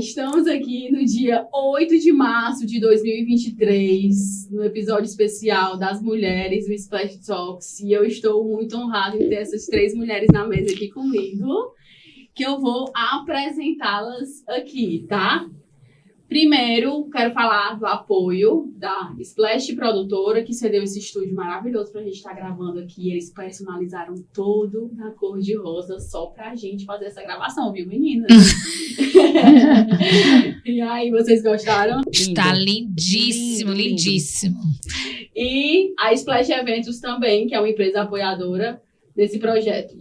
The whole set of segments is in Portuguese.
estamos aqui no dia 8 de março de 2023, no episódio especial das mulheres do Splash Talks, e eu estou muito honrada em ter essas 3 mulheres na mesa aqui comigo, que eu vou apresentá-las aqui, tá? Primeiro, quero falar do apoio da Splash Produtora, que cedeu esse estúdio maravilhoso pra gente estar gravando aqui. Eles personalizaram todo na cor de rosa só pra gente fazer essa gravação, viu, meninas? E aí, vocês gostaram? Está lindíssimo, lindíssimo. E a Splash Eventos também, que é uma empresa apoiadora desse projeto.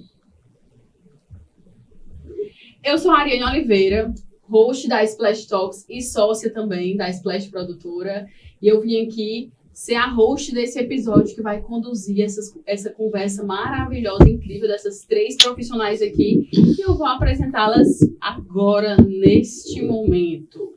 Eu sou a Ariane Oliveira, host da Splash Talks e sócia também da Splash Produtora. E eu vim aqui ser a host desse episódio que vai conduzir essa conversa maravilhosa, incrível dessas 3 profissionais aqui. E eu vou apresentá-las agora, neste momento.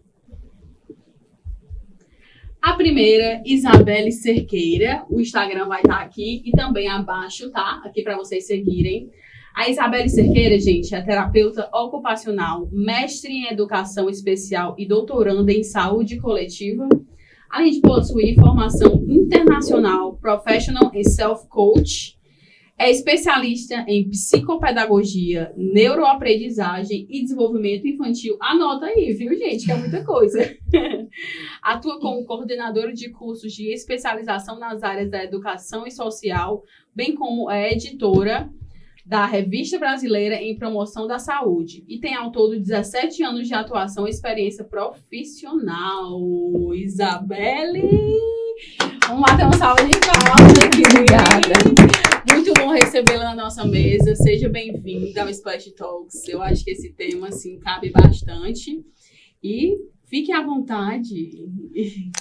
A primeira, Isabelle Cerqueira. O Instagram vai estar aqui e também abaixo, tá? Aqui para vocês seguirem. A Isabelle Cerqueira, gente, é terapeuta ocupacional, mestre em educação especial e doutoranda em saúde coletiva, além de possuir formação internacional, professional e self-coach. É especialista em psicopedagogia, neuroaprendizagem e desenvolvimento infantil. Anota aí, viu, gente, que é muita coisa. Atua como coordenadora de cursos de especialização nas áreas da educação e social, bem como é editora da Revista Brasileira em Promoção da Saúde e tem ao todo 17 anos de atuação e experiência profissional. Isabelle! Vamos bater uma salva de palmas aqui. Obrigada. Muito bom recebê-la na nossa mesa. Seja bem-vinda ao Splash Talks. Eu acho que esse tema, assim, cabe bastante. E fique à vontade.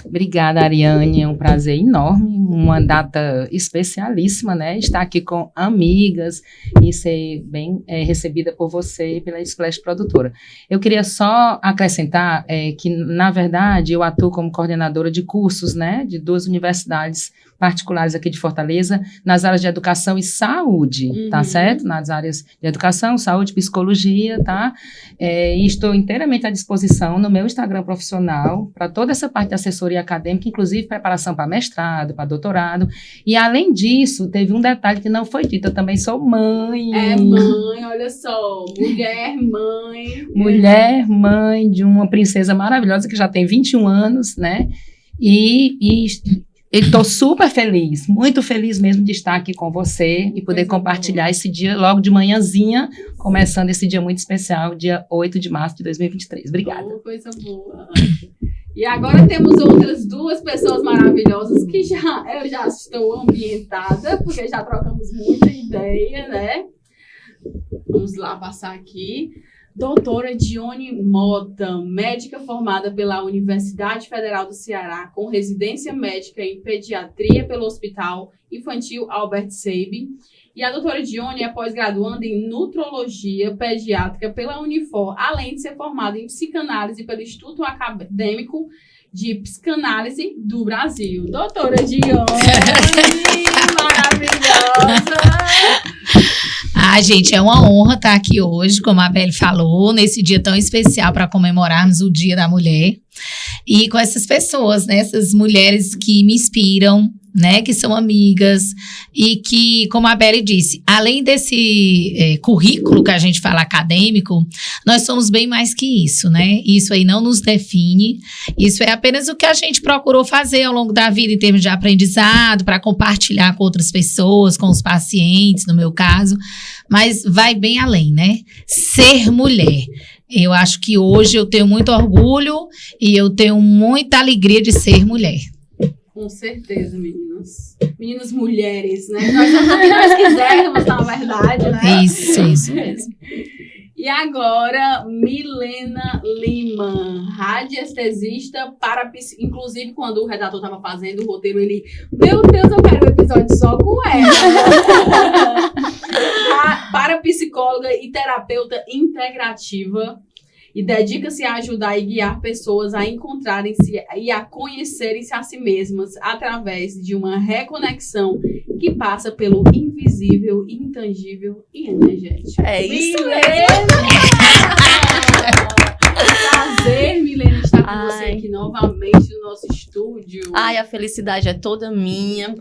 Obrigada, Ariane. É um prazer enorme, uma data especialíssima, né? Estar aqui com amigas e ser bem recebida por você e pela Splash Produtora. Eu queria só acrescentar que, na verdade, eu atuo como coordenadora de cursos, né? De 2 universidades particulares aqui de Fortaleza, nas áreas de educação e saúde, tá certo? Nas áreas de educação, saúde, psicologia, tá? E estou inteiramente à disposição no meu Instagram profissional para toda essa parte de assessoria acadêmica, inclusive preparação para mestrado, para doutorado. E, além disso, teve um detalhe que não foi dito, eu também sou mãe. É mãe, olha só, mulher-mãe. Mulher-mãe de uma princesa maravilhosa que já tem 21 anos, né? E estou super feliz, muito feliz mesmo de estar aqui com você e poder compartilhar esse dia logo de manhãzinha, começando esse dia muito especial, dia 8 de março de 2023. Obrigada. Oh, coisa boa. E agora temos outras 2 pessoas maravilhosas que eu já estou ambientada, porque já trocamos muita ideia, né? Vamos lá passar aqui. Doutora Dione Mota, médica formada pela Universidade Federal do Ceará, com residência médica em pediatria pelo Hospital Infantil Albert Sabin. E a doutora Dione é pós-graduanda em nutrologia pediátrica pela Unifor, além de ser formada em psicanálise pelo Instituto Acadêmico de Psicanálise do Brasil. Doutora Dione, maravilhosa! Gente, é uma honra estar aqui hoje, como a Belle falou, nesse dia tão especial para comemorarmos o Dia da Mulher. E com essas pessoas, né, essas mulheres que me inspiram, né, que são amigas e que, como a Belle disse, além desse currículo que a gente fala acadêmico, nós somos bem mais que isso, né? Isso aí não nos define, isso é apenas o que a gente procurou fazer ao longo da vida em termos de aprendizado, para compartilhar com outras pessoas, com os pacientes, no meu caso, mas vai bem além, né? Ser mulher. Eu acho que hoje eu tenho muito orgulho e eu tenho muita alegria de ser mulher. Com certeza, meninas. Meninas mulheres, né? Nós somos o que nós quisermos, na verdade, né? Isso mesmo. E agora, Milena Lima, radiestesista inclusive, quando o redator estava fazendo o roteiro, ele... Meu Deus, eu quero um episódio só com ela. Parapsicóloga e terapeuta integrativa. E dedica-se a ajudar e guiar pessoas a encontrarem-se e a conhecerem-se a si mesmas através de uma reconexão que passa pelo invisível, intangível e energético. É isso mesmo! prazer, Milene, estar com você aqui novamente no nosso estúdio. Ai, a felicidade é toda minha.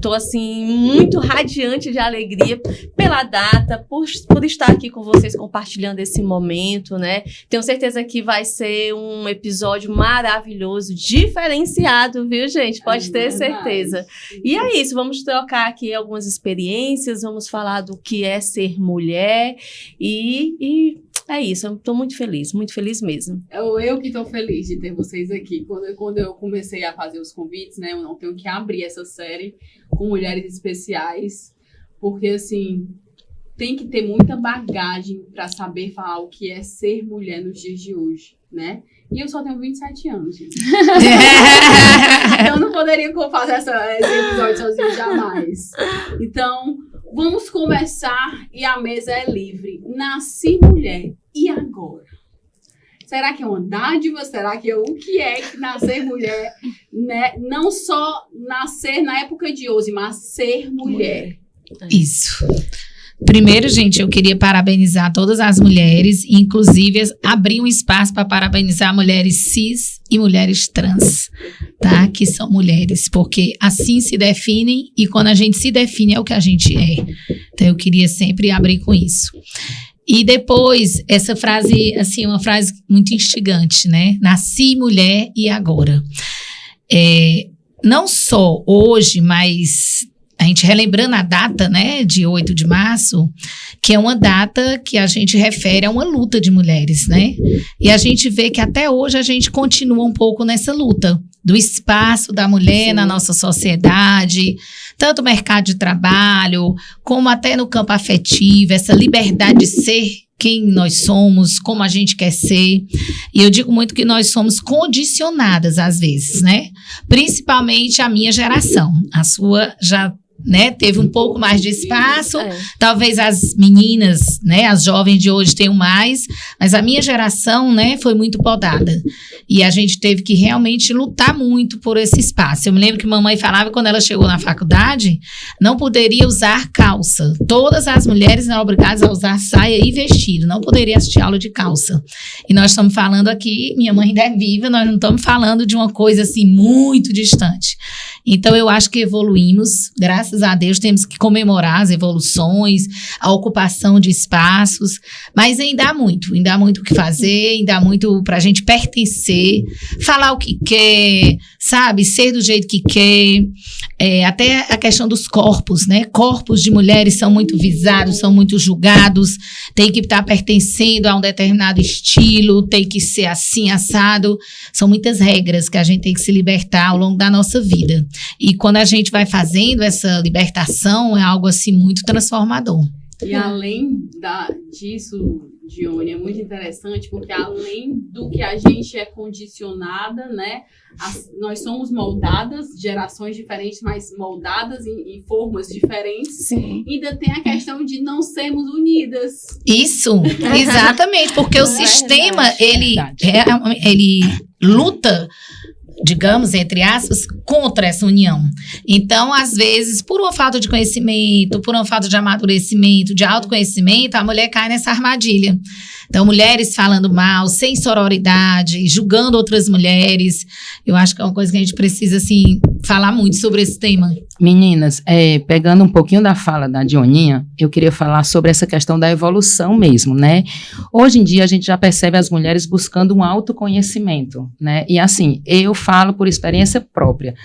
Tô, assim, muito radiante de alegria pela data, por estar aqui com vocês compartilhando esse momento, né? Tenho certeza que vai ser um episódio maravilhoso, diferenciado, viu, gente? Pode ter certeza. E é isso, vamos trocar aqui algumas experiências, vamos falar do que é ser mulher e é isso, eu tô muito feliz mesmo. Eu que tô feliz de ter vocês aqui. Quando eu comecei a fazer os convites, né, eu não tenho que abrir essa série com mulheres especiais, porque, assim, tem que ter muita bagagem para saber falar o que é ser mulher nos dias de hoje, né? E eu só tenho 27 anos, gente. Então, eu não poderia fazer esse episódio sozinho jamais. Então, vamos começar e a mesa é livre. Nasci mulher, e agora? Será que é uma dádiva? Será que o que é nascer mulher? Né? Não só nascer na época de hoje, mas ser mulher. Isso. Primeiro, gente, eu queria parabenizar todas as mulheres, inclusive abrir um espaço para parabenizar mulheres cis e mulheres trans, tá? Que são mulheres, porque assim se definem e quando a gente se define é o que a gente é. Então, eu queria sempre abrir com isso. E depois, essa frase, assim, uma frase muito instigante, né? Nasci mulher e agora. Não só hoje, mas a gente relembrando a data, né, de 8 de março, que é uma data que a gente refere a uma luta de mulheres, né? E a gente vê que até hoje a gente continua um pouco nessa luta do espaço da mulher na nossa sociedade, tanto no mercado de trabalho, como até no campo afetivo, essa liberdade de ser quem nós somos, como a gente quer ser. E eu digo muito que nós somos condicionadas às vezes, né? Principalmente a minha geração. A sua já, né, teve um pouco mais de espaço, talvez as meninas, né, as jovens de hoje tenham mais, mas a minha geração, né, foi muito podada, e a gente teve que realmente lutar muito por esse espaço. Eu me lembro que mamãe falava, quando ela chegou na faculdade, não poderia usar calça, todas as mulheres eram obrigadas a usar saia e vestido, não poderia assistir aula de calça, e nós estamos falando aqui, minha mãe ainda é viva, nós não estamos falando de uma coisa assim muito distante. Então, eu acho que evoluímos, graças a Deus, temos que comemorar as evoluções, a ocupação de espaços, mas ainda há muito o que fazer, ainda há muito para a gente pertencer, falar o que quer, sabe, ser do jeito que quer, até a questão dos corpos, né, corpos de mulheres são muito visados, são muito julgados, tem que estar pertencendo a um determinado estilo, tem que ser assim, assado, são muitas regras que a gente tem que se libertar ao longo da nossa vida. E quando a gente vai fazendo essa libertação, é algo assim muito transformador. E além disso, Dione, é muito interessante, porque além do que a gente é condicionada, né, nós somos moldadas, gerações diferentes, mas moldadas em formas diferentes. Sim. Ainda tem a questão de não sermos unidas. Isso, exatamente, porque o sistema, ele luta, digamos, entre aspas, contra essa união. Então, às vezes, por uma falta de conhecimento, por uma falta de amadurecimento, de autoconhecimento, a mulher cai nessa armadilha. Então, mulheres falando mal, sem sororidade, julgando outras mulheres. Eu acho que é uma coisa que a gente precisa, assim, falar muito sobre esse tema. Meninas, pegando um pouquinho da fala da Dioninha, eu queria falar sobre essa questão da evolução mesmo, né? Hoje em dia, a gente já percebe as mulheres buscando um autoconhecimento, né? E assim, eu falo por experiência própria.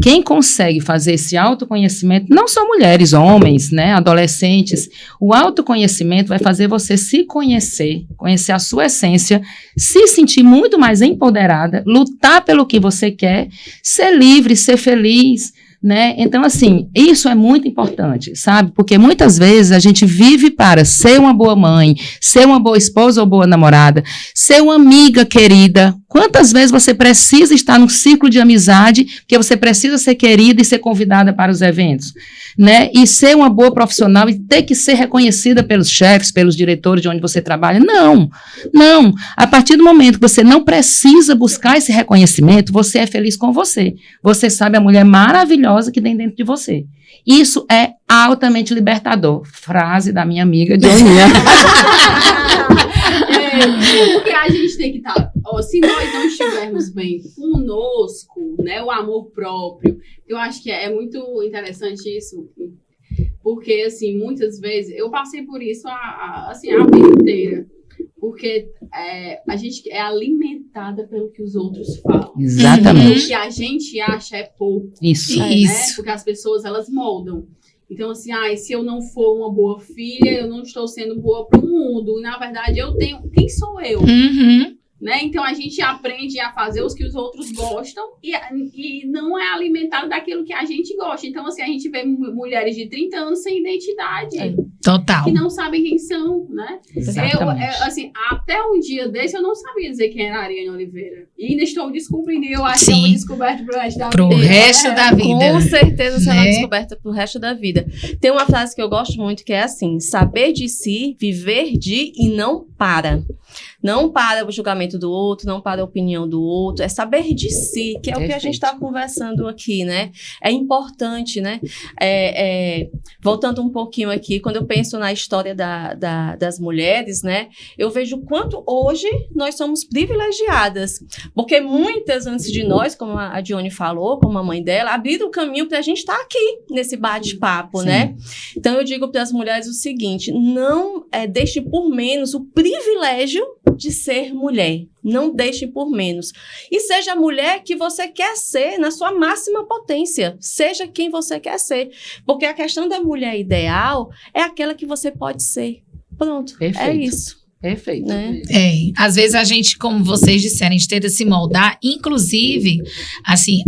Quem consegue fazer esse autoconhecimento, não só mulheres, homens, né, adolescentes, o autoconhecimento vai fazer você se conhecer, conhecer a sua essência, se sentir muito mais empoderada, lutar pelo que você quer, ser livre, ser feliz, né? Então, assim, isso é muito importante, sabe? Porque muitas vezes a gente vive para ser uma boa mãe, ser uma boa esposa ou boa namorada, ser uma amiga querida. Quantas vezes você precisa estar num ciclo de amizade, porque você precisa ser querida e ser convidada para os eventos, né? E ser uma boa profissional e ter que ser reconhecida pelos chefes, pelos diretores de onde você trabalha. Não, não. A partir do momento que você não precisa buscar esse reconhecimento, você é feliz com você. Você sabe a mulher maravilhosa que tem dentro de você. Isso é altamente libertador. Frase da minha amiga Dioninha. Porque a gente tem que estar... se nós não estivermos bem conosco, né, o amor próprio, eu acho que é muito interessante isso, porque, assim, muitas vezes, eu passei por isso a vida inteira, porque a gente é alimentada pelo que os outros falam. Exatamente. O que a gente acha é pouco. Isso. Né? Isso. Porque as pessoas, elas moldam. Então, assim, se eu não for uma boa filha, eu não estou sendo boa para o mundo. Na verdade, eu tenho... Quem sou eu? Uhum. Né? Então, a gente aprende a fazer os que os outros gostam e não é alimentado daquilo que a gente gosta. Então, assim, a gente vê mulheres de 30 anos sem identidade. Total. Que não sabem quem são, né? Exatamente. Assim, até um dia desse eu não sabia dizer quem era a Ariane Oliveira. E ainda estou descobrindo, e eu acho que é uma descoberta pro resto da vida. Pro resto da vida. Com certeza será Né? descoberta pro resto da vida. Tem uma frase que eu gosto muito que é assim: saber de si, viver de e não para. Não para o julgamento do outro, não para a opinião do outro, é saber de si, que é o que a gente está conversando aqui, né? É importante, né? Voltando um pouquinho aqui, quando eu penso na história das mulheres, né? Eu vejo o quanto hoje nós somos privilegiadas, porque muitas antes de nós, como a Dione falou, como a mãe dela, abriram o caminho para a gente estar aqui nesse bate-papo, né? Então eu digo para as mulheres o seguinte: não deixe por menos o privilégio de ser mulher. Não deixe por menos. E seja a mulher que você quer ser na sua máxima potência. Seja quem você quer ser. Porque a questão da mulher ideal é aquela que você pode ser. Pronto. Perfeito. É isso. Perfeito. Né? Às vezes a gente, como vocês disseram, a gente tenta se moldar, inclusive, assim,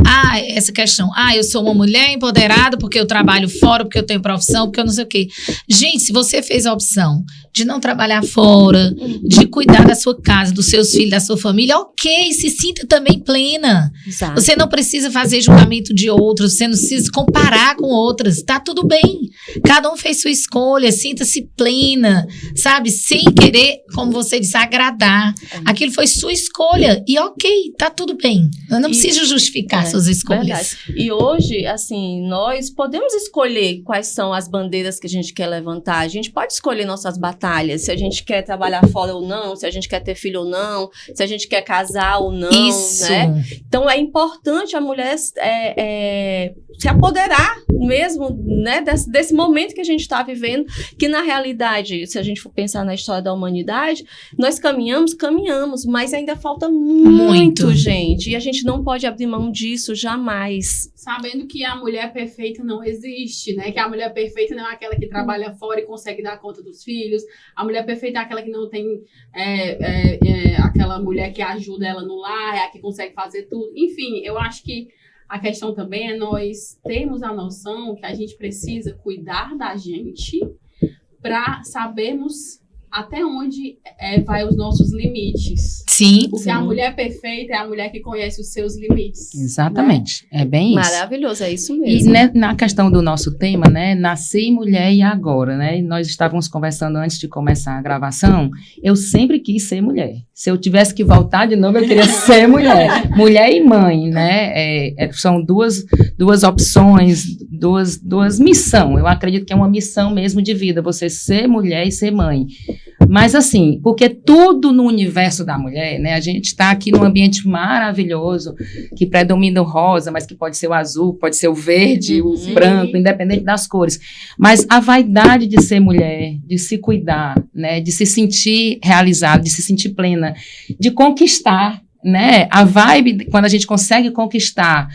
essa questão, eu sou uma mulher empoderada porque eu trabalho fora, porque eu tenho profissão, porque eu não sei o quê. Gente, se você fez a opção de não trabalhar fora, de cuidar da sua casa, dos seus filhos, da sua família, ok, se sinta também plena. Exato. Você não precisa fazer julgamento de outros, você não precisa comparar com outras, tá tudo bem. Cada um fez sua escolha, sinta-se plena, sabe? Sem querer, como você disse, agradar. Aquilo foi sua escolha e ok, tá tudo bem. Eu não preciso justificar suas escolhas. Verdade. E hoje, assim, nós podemos escolher quais são as bandeiras que a gente quer levantar. A gente pode escolher nossas batalhas, se a gente quer trabalhar fora ou não, se a gente quer ter filho ou não, se a gente quer casar ou não, Isso. né? Então, é importante a mulher se apoderar mesmo, né, desse momento que a gente está vivendo, que na realidade, se a gente for pensar na história da humanidade, nós caminhamos, mas ainda falta muito, gente. E a gente não pode abrir mão disso jamais. Sabendo que a mulher perfeita não existe, né? Que a mulher perfeita não é aquela que trabalha fora e consegue dar conta dos filhos. A mulher perfeita é aquela que não tem aquela mulher que ajuda ela no lar, é a que consegue fazer tudo. Enfim, eu acho que a questão também é nós termos a noção que a gente precisa cuidar da gente para sabermos até onde vai os nossos limites. Sim. Porque a mulher perfeita é a mulher que conhece os seus limites. Exatamente. Né? É bem isso. Maravilhoso, é isso E mesmo. na questão do nosso tema, né, nasci mulher e agora, né, nós estávamos conversando antes de começar a gravação, eu sempre quis ser mulher. Se eu tivesse que voltar de novo, eu queria ser mulher. Mulher e mãe, né, são duas opções, duas missões. Eu acredito que é uma missão mesmo de vida, você ser mulher e ser mãe. Mas assim, porque tudo no universo da mulher, né, a gente está aqui num ambiente maravilhoso, que predomina o rosa, mas que pode ser o azul, pode ser o verde, o branco, independente das cores. Mas a vaidade de ser mulher, de se cuidar, né, de se sentir realizada, de se sentir plena, de conquistar, né, a vibe, quando a gente consegue conquistar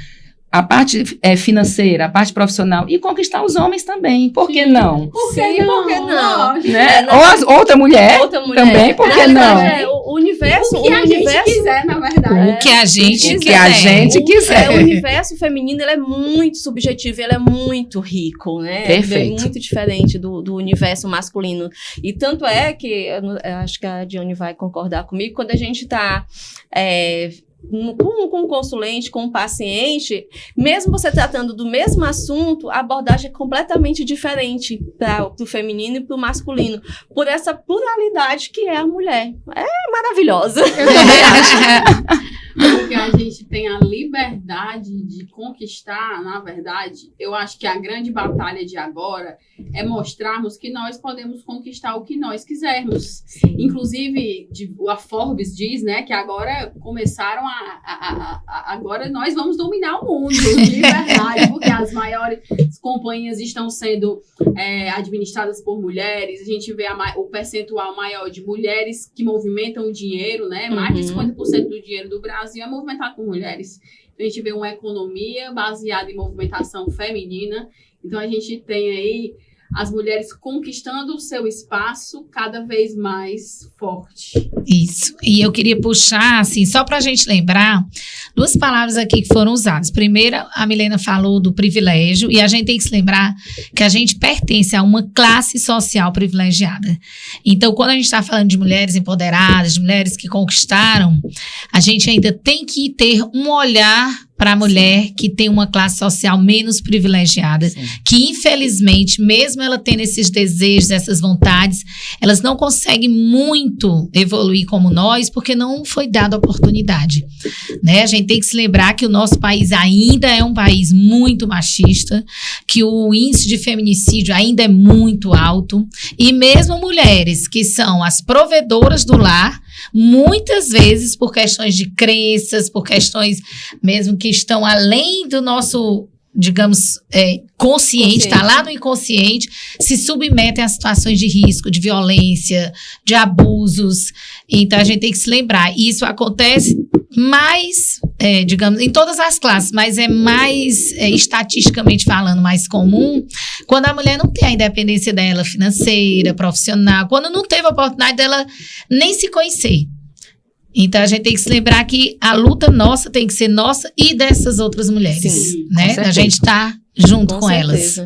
a parte financeira, a parte profissional e conquistar os homens também. Por que não? Por que não? Né? Ou outra mulher também, por que não? O universo... O que a gente quiser, na verdade. O que a gente quiser. O universo feminino, ele é muito subjetivo, ele é muito rico, né? Perfeito. É muito diferente do universo masculino. E tanto é que, eu acho que a Dione vai concordar comigo, quando a gente está... com um consulente, com um paciente, mesmo você tratando do mesmo assunto, a abordagem é completamente diferente para o feminino e para o masculino, por essa pluralidade que é a mulher. É maravilhosa. Porque a gente tem a liberdade de conquistar, na verdade, eu acho que a grande batalha de agora é mostrarmos que nós podemos conquistar o que nós quisermos. Sim. Inclusive, a Forbes diz, né, que agora começaram agora nós vamos dominar o mundo, de verdade, porque as maiores companhias estão sendo administradas por mulheres, a gente vê o percentual maior de mulheres que movimentam o dinheiro, né, mais de 50% do dinheiro do Brasil é movimentado por mulheres. Então, a gente vê uma economia baseada em movimentação feminina, então a gente tem aí as mulheres conquistando o seu espaço cada vez mais forte. Isso. E eu queria puxar, assim, só para a gente lembrar, 2 palavras aqui que foram usadas. Primeira, a Milena falou do privilégio, e a gente tem que se lembrar que a gente pertence a uma classe social privilegiada. Então, quando a gente está falando de mulheres empoderadas, de mulheres que conquistaram, a gente ainda tem que ter um olhar para a mulher que tem uma classe social menos privilegiada, que infelizmente, mesmo ela tendo esses desejos, essas vontades, elas não conseguem muito evoluir como nós, porque não foi dada oportunidade, né? A gente tem que se lembrar que o nosso país ainda é um país muito machista, que o índice de feminicídio ainda é muito alto, e mesmo mulheres que são as provedoras do lar, muitas vezes por questões de crenças, por questões mesmo que estão além do nosso, digamos, consciente, está lá no inconsciente, se submetem a situações de risco, de violência, de abusos. Então, a gente tem que se lembrar. E isso acontece mais, digamos, em todas as classes, mas é mais, estatisticamente falando, mais comum quando a mulher não tem a independência dela financeira, profissional, quando não teve a oportunidade dela nem se conhecer. Então, a gente tem que se lembrar que a luta nossa tem que ser nossa e dessas outras mulheres, Sim, né? A gente está junto com elas.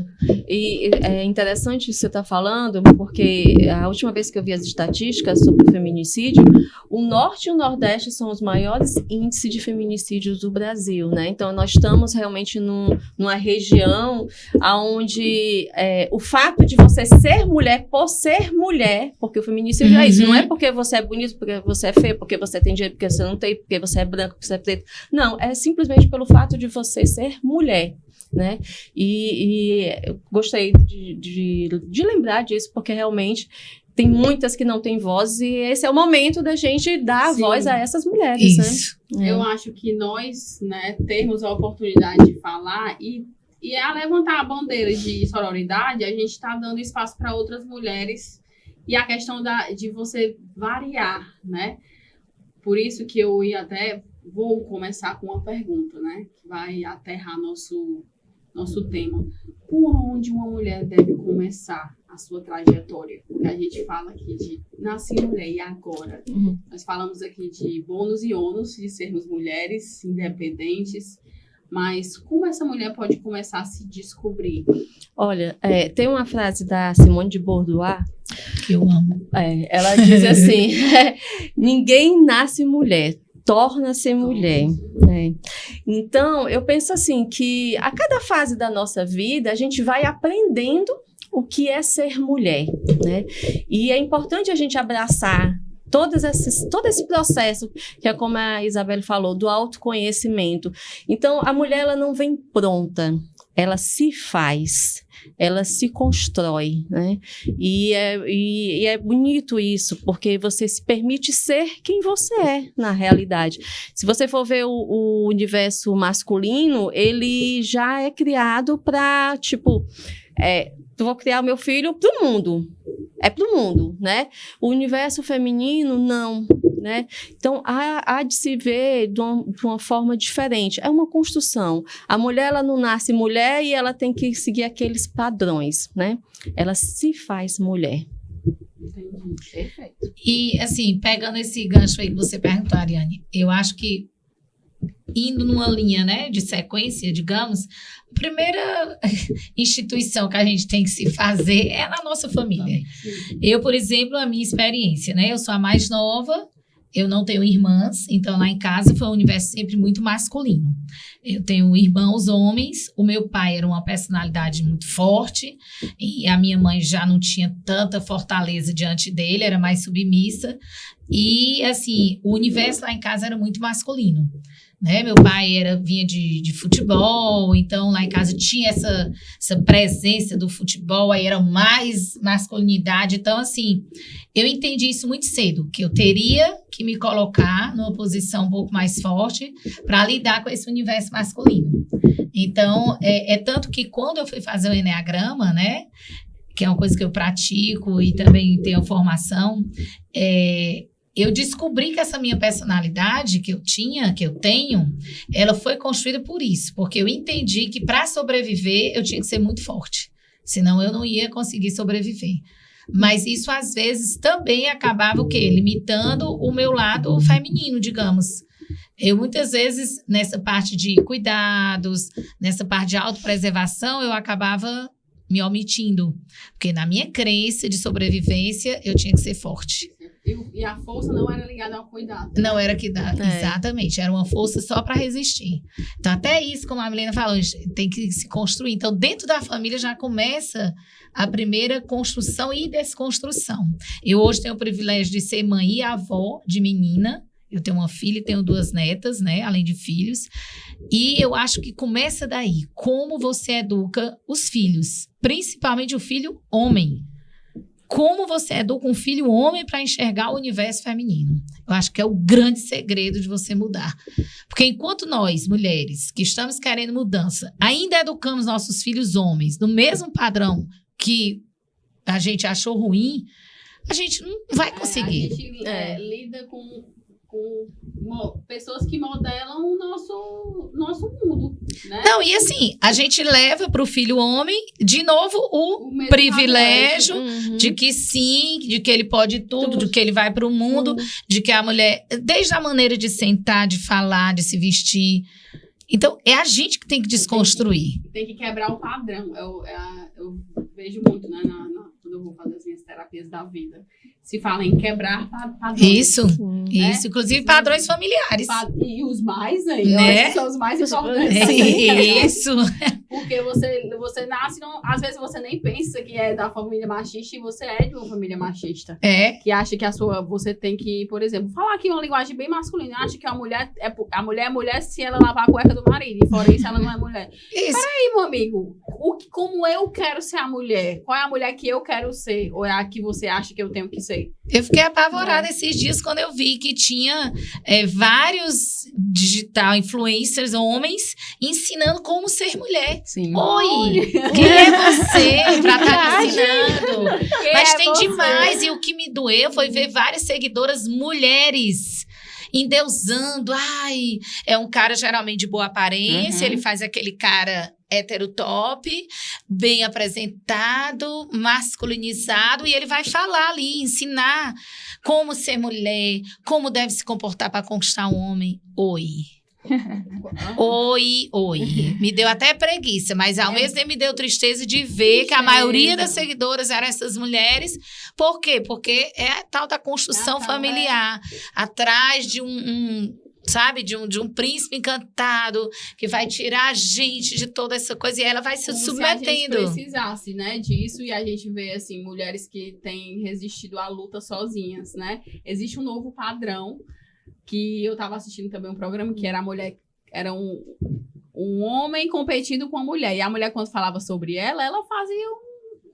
E é interessante isso que você está falando, porque a última vez que eu vi as estatísticas sobre o feminicídio, o Norte e o Nordeste são os maiores índices de feminicídios do Brasil, né? Então, nós estamos realmente numa região onde o fato de você ser mulher, por ser mulher, porque o feminicídio é isso, não é porque você é bonito, porque você é feio, porque você tem dinheiro, porque você não tem, porque você é branco, porque você é preto. Não, é simplesmente pelo fato de você ser mulher, né? E eu gostei de lembrar disso, porque realmente tem muitas que não têm voz, e esse é o momento da gente dar voz a essas mulheres, Isso. né? Eu acho que nós, né, termos a oportunidade de falar e a levantar a bandeira de sororidade, a gente está dando espaço para outras mulheres, e a questão de você variar, né? Por isso que eu vou começar com uma pergunta, né, que vai aterrar nosso tema. Por onde uma mulher deve começar a sua trajetória? Porque a gente fala aqui de nasci mulher e agora. Nós falamos aqui de bônus e ônus de sermos mulheres independentes, mas como essa mulher pode começar a se descobrir? Olha, tem uma frase da Simone de Beauvoir Que eu amo. Ela diz assim: ninguém nasce mulher, torna-se mulher. Então, eu penso assim, que a cada fase da nossa vida, a gente vai aprendendo o que é ser mulher, né? E é importante a gente abraçar todo esse processo, que é como a Isabelle falou, do autoconhecimento. Então, a mulher, ela não vem pronta, ela se faz, ela se constrói, né? E é bonito isso, porque você se permite ser quem você é, na realidade. Se você for ver o universo masculino, ele já é criado para, tipo, eu vou criar o meu filho pro mundo. É pro mundo, né? O universo feminino, não, né? Então, há de se ver de uma forma diferente. É uma construção. A mulher, ela não nasce mulher e ela tem que seguir aqueles padrões, né? Ela se faz mulher. Entendi. Perfeito. E, assim, pegando esse gancho aí que você perguntou, Ariane, eu acho que indo numa linha, né, de sequência, digamos, a primeira instituição que a gente tem que se fazer é na nossa família. Eu, por exemplo, a minha experiência, né, eu sou a mais nova, Eu não tenho irmãs, então lá em casa foi um universo sempre muito masculino. Eu tenho irmãos homens, o meu pai era uma personalidade muito forte e a minha mãe já não tinha tanta fortaleza diante dele, era mais submissa. E, assim, o universo lá em casa era muito masculino, né? Meu pai vinha de futebol, então lá em casa tinha essa presença do futebol, aí era mais masculinidade. Então, assim, eu entendi isso muito cedo, que eu teria que me colocar numa posição um pouco mais forte para lidar com esse universo masculino. Então, é tanto que quando eu fui fazer o Eneagrama, né, que é uma coisa que eu pratico e também tenho formação, eu descobri que essa minha personalidade que eu tenho, ela foi construída por isso, porque eu entendi que para sobreviver eu tinha que ser muito forte, senão eu não ia conseguir sobreviver. Mas isso às vezes também acabava o quê? Limitando o meu lado feminino, digamos. Eu muitas vezes, nessa parte de cuidados, nessa parte de autopreservação, eu acabava me omitindo, porque na minha crença de sobrevivência eu tinha que ser forte. E a força não era ligada ao cuidado. Não era que dá, exatamente. Era uma força só para resistir. Então, até isso, como a Milena falou, tem que se construir. Então, dentro da família já começa a primeira construção e desconstrução. Eu hoje tenho o privilégio de ser mãe e avó de menina. Eu tenho uma filha e tenho 2 netas, né? Além de filhos. E eu acho que começa daí. Como você educa os filhos, principalmente o filho homem. Como você educa um filho homem para enxergar o universo feminino? Eu acho que é o grande segredo de você mudar. Porque enquanto nós, mulheres, que estamos querendo mudança, ainda educamos nossos filhos homens no mesmo padrão que a gente achou ruim, a gente não vai conseguir. A gente lida com pessoas que modelam o nosso mundo, né? Não, e assim, a gente leva para o filho homem, de novo, o privilégio de que sim, de que ele pode tudo, de que ele vai para o mundo, de que a mulher, desde a maneira de sentar, de falar, de se vestir. Então, é a gente que tem que desconstruir. Tem que quebrar o padrão. Eu vejo muito, né, quando eu vou fazer as minhas terapias da vida. Se fala em quebrar padrões. Isso, né? isso. Inclusive padrões familiares. E os mais, né? Né? Eu acho que são os mais importantes. Isso. Porque você nasce, às vezes você nem pensa que é da família machista e você é de uma família machista. É. Que acha que você tem que, por exemplo, falar aqui uma linguagem bem masculina. Acha que a mulher é mulher se ela lavar a cueca do marido. E fora isso, ela não é mulher. Isso. Peraí, meu amigo. Como eu quero ser a mulher? Qual é a mulher que eu quero ser? Ou é a que você acha que eu tenho que ser? Eu fiquei apavorada esses dias quando eu vi que tinha vários digital influencers, homens, ensinando como ser mulher. Sim. Oi, quem é você pra estar ensinando? Mas tem demais. E o que me doeu foi ver várias seguidoras mulheres endeusando. Ai, é um cara geralmente de boa aparência, ele faz aquele cara hétero top, bem apresentado, masculinizado, e ele vai falar ali, ensinar como ser mulher, como deve se comportar para conquistar um homem. Oi. Me deu até preguiça, mas ao mesmo tempo me deu tristeza de ver que a maioria das seguidoras eram essas mulheres. Por quê? Porque é a tal da construção familiar, atrás de sabe, de um príncipe encantado que vai tirar a gente de toda essa coisa e ela vai se submetendo. Se a gente precisasse, né, disso, e a gente vê, assim, mulheres que têm resistido à luta sozinhas, né? Existe um novo padrão que eu tava assistindo também um programa que era a mulher, era um homem competindo com a mulher. E a mulher, quando falava sobre ela fazia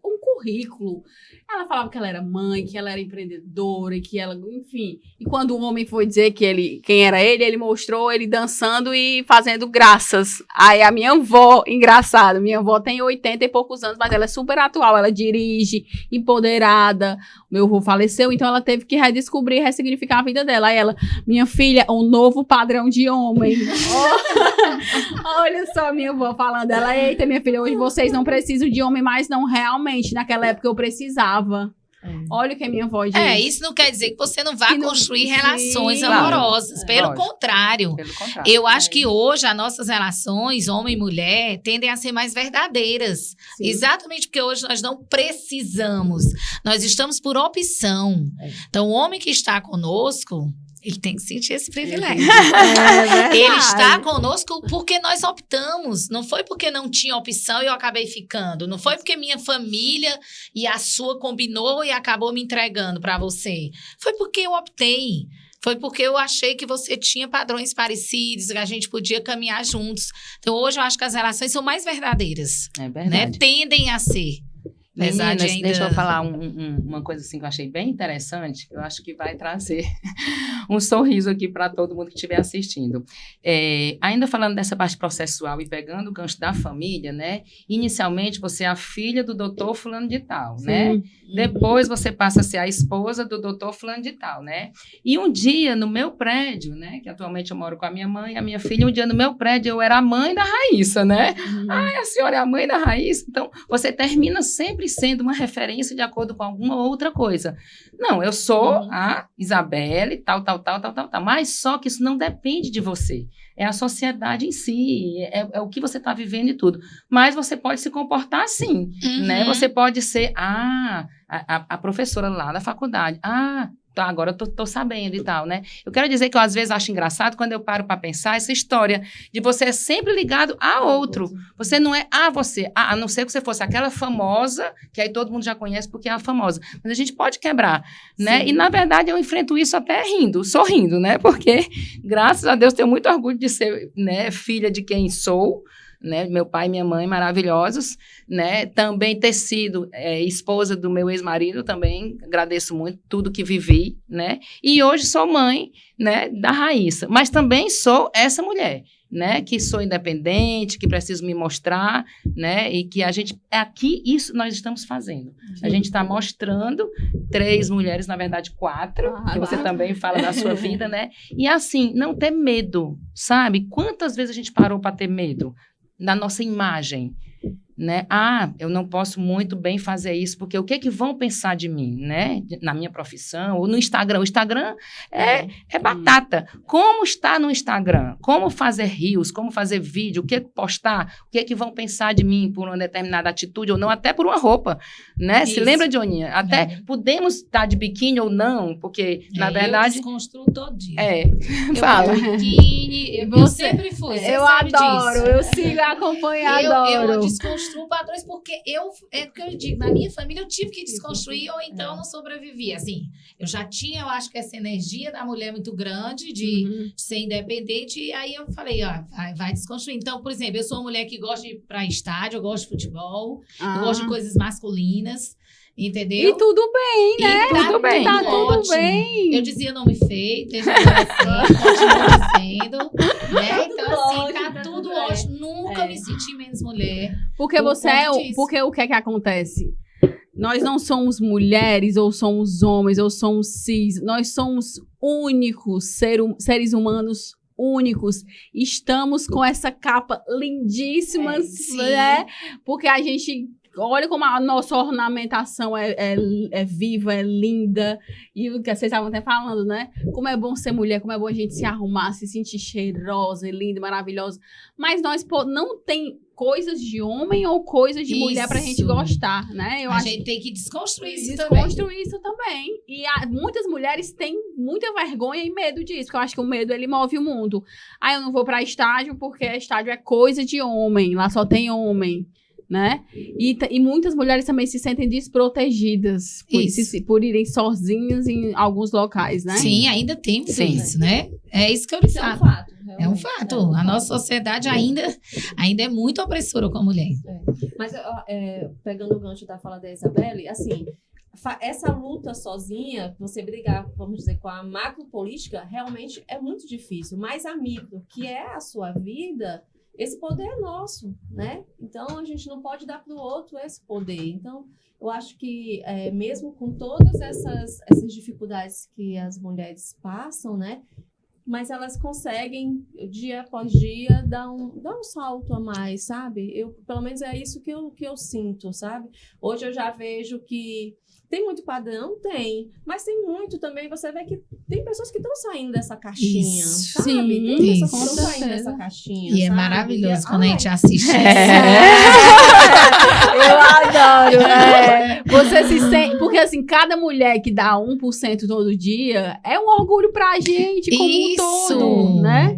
um currículo. Ela falava que ela era mãe, que ela era empreendedora, que ela, enfim. E quando o homem foi dizer quem era ele mostrou ele dançando e fazendo graças. Aí a minha avó, engraçada, minha avó tem 80 e poucos anos, mas ela é super atual, ela dirige, empoderada. Meu avô faleceu, então ela teve que redescobrir, ressignificar a vida dela. Aí ela, minha filha, um novo padrão de homem. Olha só minha avó falando. Ela, eita, minha filha, hoje vocês não precisam de homem mais, não, realmente. Naquela época eu precisava. Olha o que a minha avó diz. Isso não quer dizer que você não vai construir relações amorosas. Pelo contrário. Eu acho que hoje as nossas relações, homem e mulher, tendem a ser mais verdadeiras. Sim. Exatamente porque hoje nós não precisamos. Nós estamos por opção. Então, o homem que está conosco, Ele tem que sentir esse privilégio. verdade. Ele está conosco porque nós optamos. Não foi porque não tinha opção e eu acabei ficando. Não foi porque minha família e a sua combinou e acabou me entregando para você. Foi porque eu optei. Foi porque eu achei que você tinha padrões parecidos, que a gente podia caminhar juntos. Então, hoje eu acho que as relações são mais verdadeiras. É Né? verdade. Tendem a ser. Apesar de Meninas, ainda... deixa eu falar uma coisa assim que eu achei bem interessante, que eu acho que vai trazer um sorriso aqui para todo mundo que estiver assistindo. Ainda falando dessa parte processual e pegando o gancho da família, né? Inicialmente você é a filha do doutor fulano de tal, né? Depois você passa a ser a esposa do doutor fulano de tal, né? E um dia no meu prédio, né? Que atualmente eu moro com a minha mãe e a minha filha, um dia no meu prédio eu era a mãe da Raíssa, né? Ai, a senhora é a mãe da Raíssa. Então, você termina sempre sendo uma referência de acordo com alguma outra coisa. Não, eu sou a Isabelle, tal. Mas só que isso não depende de você. É a sociedade em si, é o que você está vivendo e tudo. Mas você pode se comportar assim, né? Você pode ser a professora lá da faculdade. Tá, agora eu tô sabendo e tal, né? Eu quero dizer que eu às vezes acho engraçado quando eu paro para pensar essa história de você é sempre ligado a outro. Você não é você, a não ser que você fosse aquela famosa, que aí todo mundo já conhece porque é a famosa. Mas a gente pode quebrar, né? Sim. E na verdade eu enfrento isso até sorrindo, né? Porque graças a Deus tenho muito orgulho de ser, né, filha de quem sou, né, meu pai e minha mãe maravilhosos, né, também ter sido esposa do meu ex-marido, também agradeço muito tudo que vivi, né, e hoje sou mãe, né, da Raíssa, mas também sou essa mulher, né, que sou independente, que preciso me mostrar, né, e que a gente, aqui isso nós estamos fazendo, a gente está mostrando 3 mulheres, na verdade 4, que você também fala da sua vida, né, e assim, não ter medo, sabe, quantas vezes a gente parou para ter medo da nossa imagem, né? Eu não posso muito bem fazer isso, porque o que vão pensar de mim, né? Na minha profissão, ou no Instagram. O Instagram é batata. Como está no Instagram? Como fazer reels, como fazer vídeo, o que postar, o que vão pensar de mim por uma determinada atitude ou não, até por uma roupa, né? Isso. Se lembra, Dioninha? Até podemos estar de biquíni ou não, porque, na verdade... Eu desconstruo todo dia. Fala. Eu biquíni, eu sempre fui, você Eu sabe adoro, disso. eu sigo acompanhando, Eu adoro. desconstruo padrões porque é o que eu digo, na minha família eu tive que desconstruir ou então eu não sobrevivi, assim, eu já tinha, eu acho que essa energia da mulher muito grande de ser independente e aí eu falei, vai desconstruir. Então, por exemplo, eu sou uma mulher que gosta de ir pra estádio, eu gosto de futebol, eu gosto de coisas masculinas, entendeu? E tudo bem, né? tudo bem. Tá tudo ótimo. bem. Eu dizia nome feio, desde adolescente, continuo dizendo, né? Então, assim, tá tudo ótimo. Nunca me senti menos mulher. Porque por você conta disso. porque o que é que acontece? Nós não somos mulheres, ou somos homens, ou somos cis. Nós somos únicos, seres humanos únicos. Estamos com essa capa lindíssima, né? Porque a gente... Olha como a nossa ornamentação é viva, é linda. E o que vocês estavam até falando, né? Como é bom ser mulher, como é bom a gente se arrumar, se sentir cheirosa, linda, maravilhosa. Mas nós não tem coisas de homem ou coisas de mulher pra gente gostar, né? A gente tem que desconstruir isso também. E muitas mulheres têm muita vergonha e medo disso, porque eu acho que o medo, ele move o mundo. Eu não vou pra estádio porque estádio é coisa de homem, lá só tem homem. Né? E muitas mulheres também se sentem desprotegidas por irem sozinhas em alguns locais, né? Sim, ainda tem isso, né? É isso que eu lhe falo. fato. É um fato. A nossa sociedade ainda é muito opressora com a mulher. Mas, pegando o gancho da fala da Isabelle, assim, essa luta sozinha, você brigar, vamos dizer, com a macropolítica, realmente é muito difícil. Mas a micro, que é a sua vida... Esse poder é nosso, né? Então, a gente não pode dar para o outro esse poder. Então, eu acho que, mesmo com todas essas dificuldades que as mulheres passam, né? Mas elas conseguem, dia após dia, dar um salto a mais, sabe? Pelo menos é isso que eu sinto, sabe? Hoje eu já vejo que tem muito padrão, mas tem muito também, você vê que tem pessoas que estão saindo dessa caixinha, sabe? Sim, Tem pessoas que com estão saindo certeza. dessa caixinha, E é sabe? maravilhoso quando a gente assiste Eu adoro. Você se sente... Porque, assim, cada mulher que dá 1% todo dia é um orgulho pra gente como um todo, né?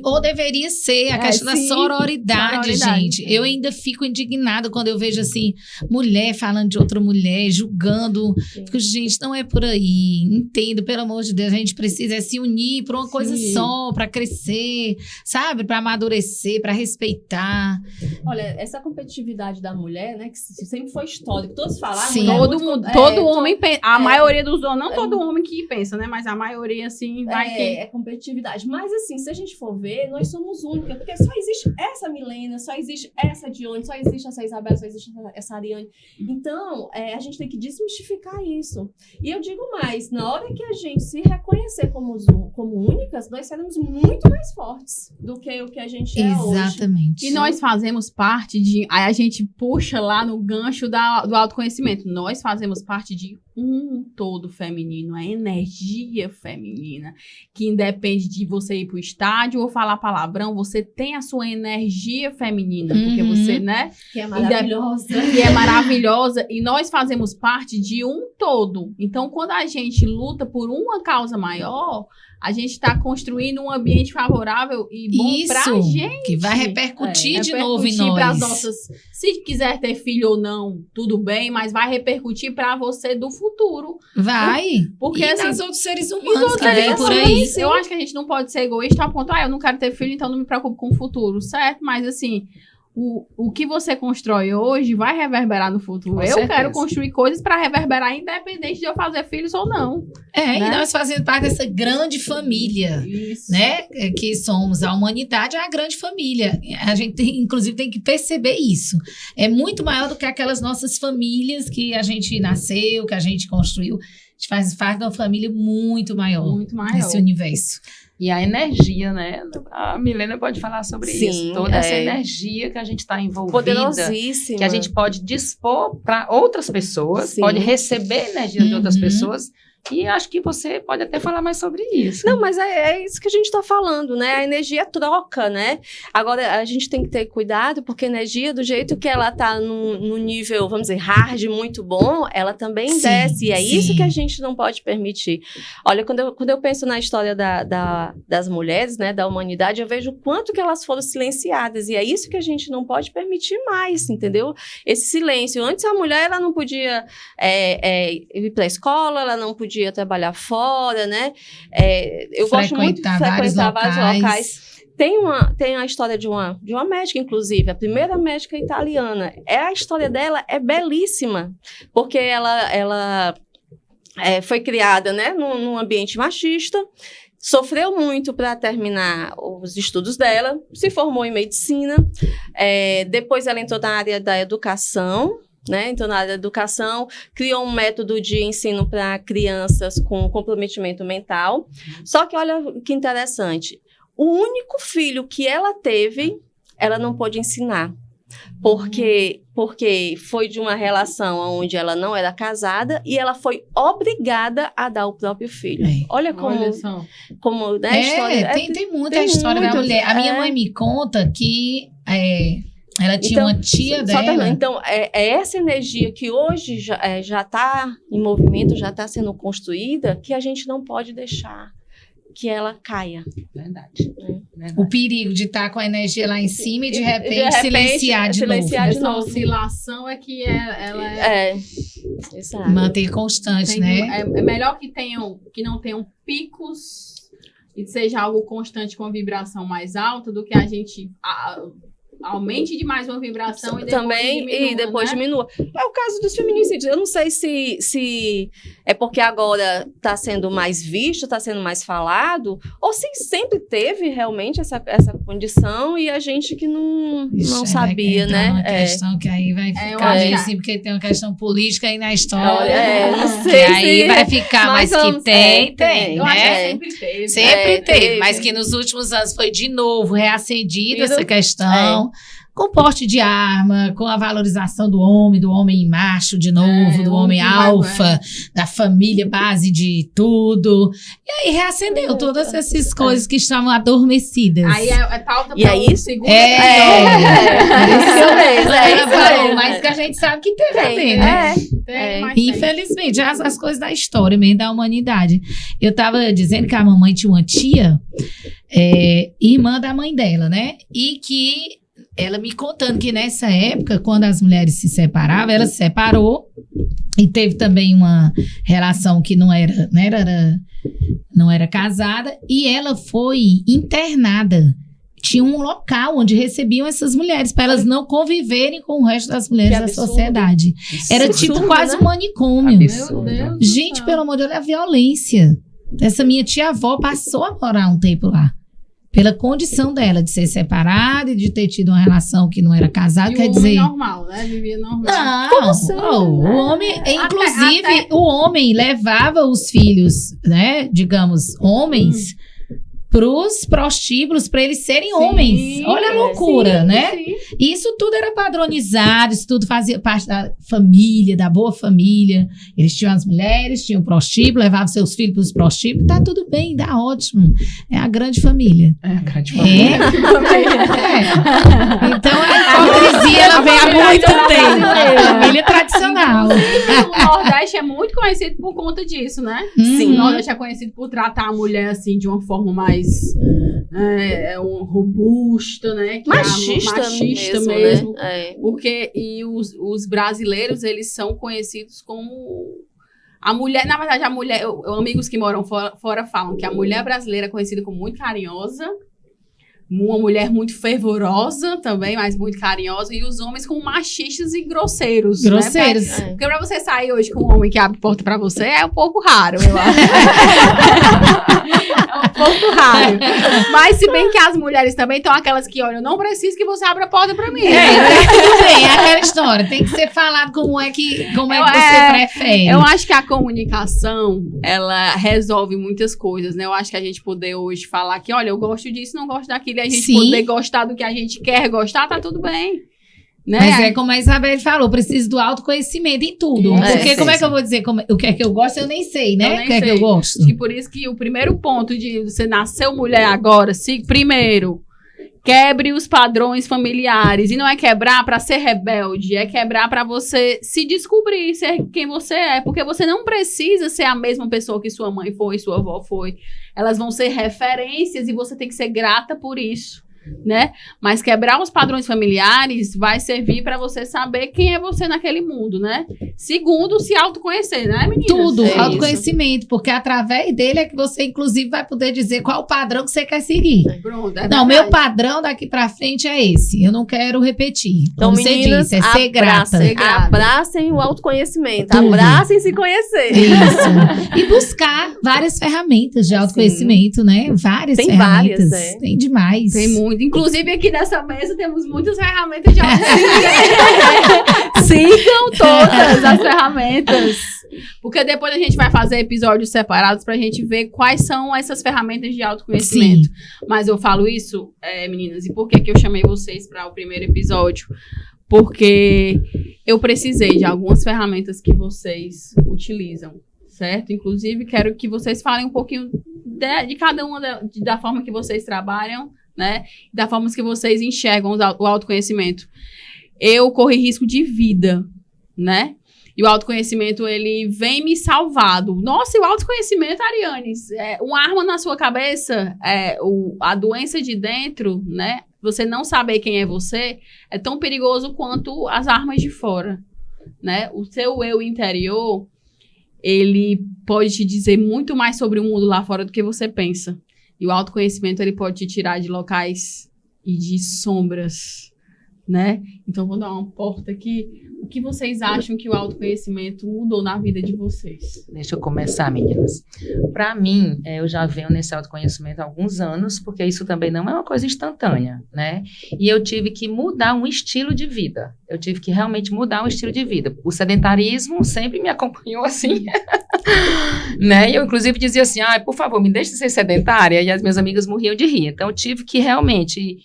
Ou deveria ser a questão da sim. sororidade, gente. Eu ainda fico indignada quando eu vejo, assim, mulher falando de outra mulher, julgando. Fico, gente, não é por aí. Entendo, pelo amor de Deus, a gente precisa se unir para uma coisa só, para crescer, sabe? Para amadurecer, para respeitar. Olha, essa competitividade da mulher, né, que sempre foi histórico. Todos falaram, Sim. mulher Todo muito- mundo, todo homem pensa. A é. maioria dos homens, não todo homem que pensa, né? Mas a maioria, assim, vai que... É competitividade. Mas, assim, se a gente for ver, nós somos únicas. Porque só existe essa Milena, só existe essa Dione, só existe essa Isabela, só existe essa Ariane. Então, a gente tem que desmistificar isso. E eu digo mais, na hora que a gente se reconhecer como únicas, nós seremos muito mais fortes do que o que a gente é hoje. Exatamente. E nós fazemos parte de... Aí a gente puxa lá no gancho do autoconhecimento. Nós fazemos parte de um todo feminino, a energia feminina, que independe de você ir pro estádio ou falar palavrão, você tem a sua energia feminina, porque você, né? Que é maravilhosa. Que é maravilhosa, e nós fazemos parte de um todo. Então, quando a gente luta por uma causa maior, a gente está construindo um ambiente favorável e bom pra gente. Que vai repercutir de novo em Repercutir pras nós. nossas... Se quiser ter filho ou não, tudo bem, mas vai repercutir pra você do futuro. Vai. Porque, e assim, nos outros seres E humanos outras que vem por aí. pessoas, eu acho que a gente não pode ser egoísta a ponto, eu não quero ter filho, então não me preocupo com o futuro, certo? Mas, assim... O que você constrói hoje vai reverberar no futuro. Com eu certeza. quero construir coisas para reverberar, independente de eu fazer filhos ou não. E né? nós fazemos parte dessa grande família, Isso. né? Que somos a humanidade, é a grande família. A gente, inclusive, tem que perceber isso. É muito maior do que aquelas nossas famílias que a gente nasceu, que a gente construiu. A gente faz parte de uma família muito maior. Muito maior. Nesse universo. E a energia, né? A Milena pode falar sobre Sim, isso. Toda essa energia que a gente está envolvida. Poderosíssima. Que a gente pode dispor para outras pessoas, Sim. pode receber energia de outras Uhum. pessoas. E acho que você pode até falar mais sobre isso. Não, mas é isso que a gente está falando, né? A energia troca, né? Agora, a gente tem que ter cuidado, porque a energia, do jeito que ela tá no nível, vamos dizer, hard, muito bom, ela também Sim, desce. E é sim. isso que a gente não pode permitir. Olha, quando eu penso na história das mulheres, né, da humanidade, eu vejo o quanto que elas foram silenciadas. E é isso que a gente não pode permitir mais, entendeu? Esse silêncio. Antes, a mulher, ela não podia ir para a escola, ela não podia trabalhar fora, né? Eu gosto muito de Frequentar vários frequentar vários locais. locais. Tem a história de uma médica, inclusive, a primeira médica italiana. A história dela é belíssima, porque ela foi criada, né, num ambiente machista, sofreu muito para terminar os estudos dela, se formou em medicina, depois ela entrou na área da educação, né? Então, na área da educação, criou um método de ensino para crianças com comprometimento mental. Só que olha que interessante, o único filho que ela teve, ela não pôde ensinar. Porque foi de uma relação onde ela não era casada e ela foi obrigada a dar o próprio filho. Olha como, Olha só. né, a história... Tem muita tem história da muito, mulher. A minha mãe me conta que ela tinha Então, uma tia só dela. terminando. Então, é essa energia que hoje já está em movimento, já está sendo construída, que a gente não pode deixar que ela caia. Verdade. O perigo de estar com a energia lá em cima e de repente silenciar de silenciar novo. de Essa novo. oscilação é que ela é... Exato. Manter constante, né? É melhor que não tenham picos e seja algo constante com vibração mais alta do que a gente aumente demais uma vibração e depois Também, diminua, e depois né? diminua. É o caso dos feminicídios. Eu não sei se é porque agora está sendo mais visto, está sendo mais falado, ou se sempre teve realmente essa condição e a gente que não sabia, né? Uma questão que aí vai eu ficar acho meio que- assim, porque tem uma questão política aí na história. Não Que sei aí se- vai ficar, mas que vamos- tem, Eu acho que né? sempre teve. Sempre teve, teve. mas que nos últimos anos foi de novo reacendida Isso. essa questão. com porte de arma, com a valorização do homem macho de novo, do homem alfa, da família base de tudo. E aí reacendeu todas essas coisas que estavam adormecidas. Aí é pauta E aí, segundo isso mesmo. Mas que a gente sabe que teve a ver, né? Infelizmente, as coisas da história mesmo, da humanidade. Eu tava dizendo que a mamãe tinha uma tia, irmã da mãe dela, né? E que ela me contando que nessa época, quando as mulheres se separavam, ela se separou e teve também uma relação que não era casada, e ela foi internada. Tinha um local onde recebiam essas mulheres, para elas não conviverem com o resto das mulheres da sociedade. Era tipo quase um manicômio. Absurdo. Meu Deus Gente, pelo amor de Deus, a violência. Essa minha tia-avó passou a morar um tempo lá. Pela condição dela de ser separada e de ter tido uma relação que não era casada, quer dizer... normal, né? Vivia normal. Não, Como assim? o homem... Inclusive, o homem levava os filhos, né? Digamos, homens... pros prostíbulos, para eles serem homens. Olha a loucura, né? Sim. E isso tudo era padronizado, isso tudo fazia parte da família, da boa família. Eles tinham as mulheres, tinham o prostíbulo, levavam seus filhos pros prostíbulos. Tá tudo bem, dá ótimo. É a grande família. É a grande família. Então a hipocrisia, ela vem há muito tempo. A família tradicional. O Nordeste é muito conhecido por conta disso, né? Sim. O Nordeste é conhecido por tratar a mulher assim de uma forma mais robusta, né? Que machista mesmo. Né? Porque os brasileiros, eles são conhecidos como a mulher, na verdade, a mulher, amigos que moram fora falam que a mulher brasileira é conhecida como muito carinhosa, uma mulher muito fervorosa também, mas muito carinhosa, e os homens como machistas e grosseiros. Grosseiros. Né? Porque pra você sair hoje com um homem que abre porta pra você é um pouco raro, eu acho. É um pouco raro. Mas se bem que as mulheres também estão aquelas que, olha, eu não preciso que você abra a porta pra mim. Tudo bem, é aquela história. Tem que ser falado como é que você prefere. Eu acho que a comunicação, ela resolve muitas coisas, né? Eu acho que a gente poder hoje falar que, olha, eu gosto disso, não gosto daquilo, e a gente poder gostar do que a gente quer gostar, tá tudo bem. Né? Mas é como a Isabelle falou, preciso do autoconhecimento em tudo. Porque como é que eu vou dizer o que é que eu gosto, eu nem sei, né? O que é que eu gosto. E por isso que o primeiro ponto de você nasceu mulher agora, primeiro, quebre os padrões familiares. E não é quebrar pra ser rebelde, é quebrar pra você se descobrir, ser quem você é. Porque você não precisa ser a mesma pessoa que sua mãe foi, sua avó foi. Elas vão ser referências e você tem que ser grata por isso, né? Mas quebrar os padrões familiares vai servir para você saber quem é você naquele mundo, né? Segundo, se autoconhecer, né, meninas? Tudo, autoconhecimento, porque através dele é que você, inclusive, vai poder dizer qual o padrão que você quer seguir. Pronto, não, meu padrão daqui pra frente é esse. Eu não quero repetir. Então, como meninas, você disse, é ser grata. Abracem o autoconhecimento. Tudo. Abracem se conhecer. Isso. E buscar várias ferramentas de autoconhecimento, né? Várias ferramentas. Tem demais. Tem muito. Inclusive, aqui nessa mesa temos muitas ferramentas de autoconhecimento. Sigam todas as ferramentas. Porque depois a gente vai fazer episódios separados pra gente ver quais são essas ferramentas de autoconhecimento. Sim. Mas eu falo isso, meninas, e por que eu chamei vocês para o primeiro episódio? Porque eu precisei de algumas ferramentas que vocês utilizam, certo? Inclusive, quero que vocês falem um pouquinho de cada uma da forma que vocês trabalham, né? Da forma que vocês enxergam o autoconhecimento. Eu corri risco de vida, né? E o autoconhecimento, ele vem me salvado. Nossa, e o autoconhecimento, Ariane, uma arma na sua cabeça, a doença de dentro, né? Você não saber quem é você, é tão perigoso quanto as armas de fora, né? O seu eu interior, ele pode te dizer muito mais sobre o mundo lá fora do que você pensa. E o autoconhecimento, ele pode te tirar de locais e de sombras, né? Então, vou dar uma porta aqui. O que vocês acham que o autoconhecimento mudou na vida de vocês? Deixa eu começar, meninas. Para mim, eu já venho nesse autoconhecimento há alguns anos, porque isso também não é uma coisa instantânea, né? E eu tive que mudar um estilo de vida. Eu tive que realmente mudar um estilo de vida. O sedentarismo sempre me acompanhou assim, né? E eu, inclusive, dizia assim, por favor, me deixe ser sedentária. E as minhas amigas morriam de rir. Então, eu tive que realmente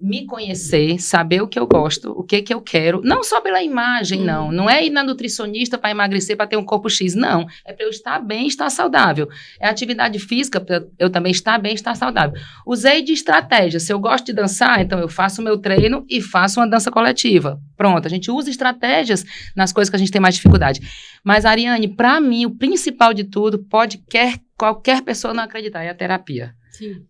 me conhecer, saber o que eu gosto, o que eu quero, não só pela imagem, não é ir na nutricionista para emagrecer, para ter um corpo X, não, é para eu estar bem, estar saudável, é atividade física para eu também estar bem, estar saudável. Usei de estratégia, se eu gosto de dançar, então eu faço o meu treino e faço uma dança coletiva, pronto, a gente usa estratégias nas coisas que a gente tem mais dificuldade, mas Ariane, para mim, o principal de tudo, qualquer pessoa não acreditar, é a terapia.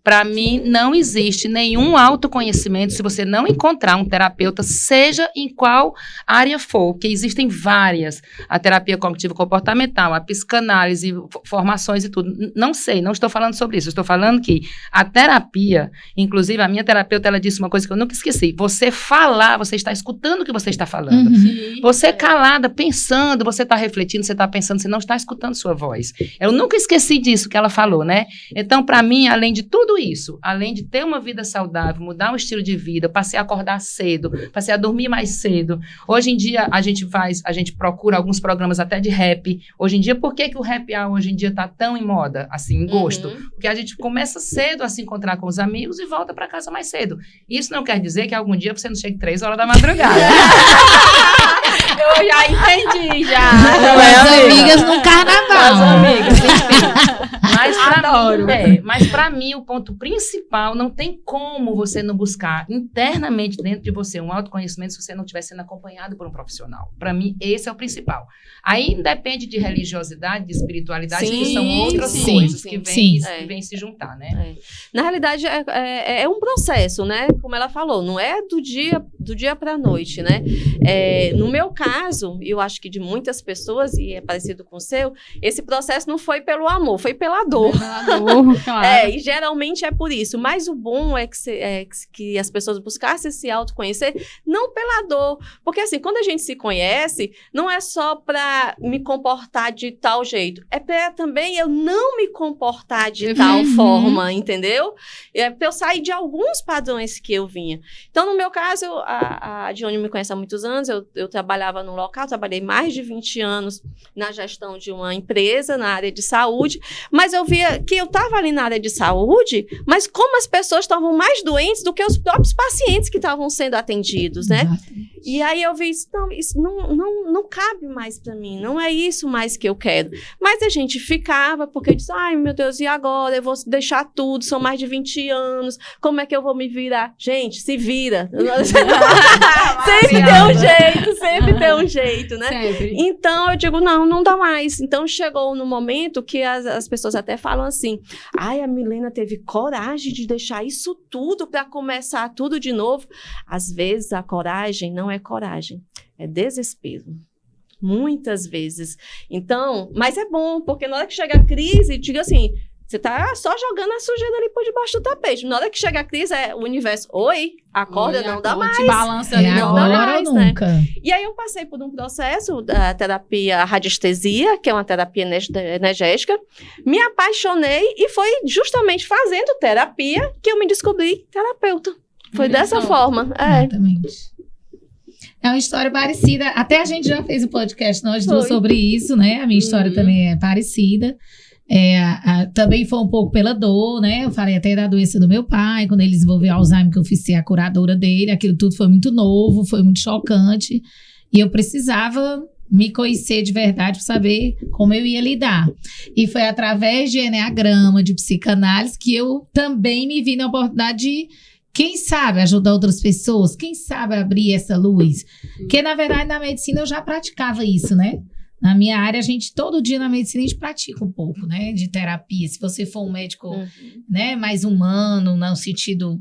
Para mim, não existe nenhum autoconhecimento se você não encontrar um terapeuta, seja em qual área for, porque existem várias, a terapia cognitivo-comportamental, a psicanálise, formações e tudo. Não sei, não estou falando sobre isso, estou falando que a terapia, inclusive a minha terapeuta, ela disse uma coisa que eu nunca esqueci, você falar, você está escutando o que você está falando. Você calada, pensando, você está refletindo, você está pensando, você não está escutando sua voz. Eu nunca esqueci disso que ela falou, né? Então, para mim, além de tudo isso, além de ter uma vida saudável, mudar um estilo de vida, passei a acordar cedo, passei a dormir mais cedo. Hoje em dia, a gente procura alguns programas até de rap. Hoje em dia, por que o rap hoje em dia tá tão em moda, assim, em gosto? Porque a gente começa cedo a se encontrar com os amigos e volta para casa mais cedo. Isso não quer dizer que algum dia você não chegue 3 horas da madrugada. Eu já entendi, já. As amigas no carnaval. As amigas, enfim. Mas para mim, o ponto principal, não tem como você não buscar internamente dentro de você um autoconhecimento se você não estiver sendo acompanhado por um profissional. Para mim, esse é o principal. Aí independe de religiosidade, de espiritualidade, que são outras coisas que vêm se juntar, né? Na realidade, é um processo, né? Como ela falou, não é do dia para a noite, né? No meu caso, eu acho que de muitas pessoas, e é parecido com o seu, esse processo não foi pelo amor, foi pela dor. Claro. E geralmente é por isso. Mas o bom é que as pessoas buscassem se autoconhecer, não pela dor. Porque assim, quando a gente se conhece, não é só para me comportar de tal jeito. É para também eu não me comportar de tal forma, entendeu? É para eu sair de alguns padrões que eu vinha. Então, no meu caso, a Dione me conhece há muitos anos, eu trabalhava num local, trabalhei mais de 20 anos na gestão de uma empresa, na área de saúde, mas eu via que eu estava ali na área de saúde, mas como as pessoas estavam mais doentes do que os próprios pacientes que estavam sendo atendidos, né? Exatamente. E aí eu vi, isso não cabe mais para mim, não é isso mais que eu quero. Mas a gente ficava, porque eu disse, ai meu Deus, e agora? Eu vou deixar tudo, são mais de 20 anos, como é que eu vou me virar? Gente, se vira. Sempre tem um jeito, né? Sempre. Então eu digo, não dá mais. Então chegou no momento que as pessoas até falam assim, ai, a Milena teve coragem de deixar isso tudo para começar tudo de novo. Às vezes a coragem não é coragem, é desespero. Muitas vezes. Então, mas é bom, porque na hora que chega a crise, diga assim, você tá só jogando a sujeira ali por debaixo do tapete. Na hora que chega a crise, o universo, acorda, não dá mais. Te balança ali, não agora dá mais, ou né? nunca. E aí eu passei por um processo da terapia radiestesia, que é uma terapia energética. Me apaixonei e foi justamente fazendo terapia que eu me descobri terapeuta. Foi dessa forma. Exatamente. É uma história parecida. Até a gente já fez um podcast nós duas sobre isso, né? A minha história também é parecida. Também foi um pouco pela dor, né? Eu falei até da doença do meu pai, quando ele desenvolveu Alzheimer, que eu fui ser a curadora dele. Aquilo tudo foi muito novo, foi muito chocante. E eu precisava me conhecer de verdade para saber como eu ia lidar. E foi através de enneagrama, de psicanálise, que eu também me vi na oportunidade de, quem sabe, ajudar outras pessoas, quem sabe abrir essa luz. Porque, na verdade, na medicina eu já praticava isso, né? Na minha área, todo dia na medicina, a gente pratica um pouco, né? De terapia. Se você for um médico, né, mais humano, no sentido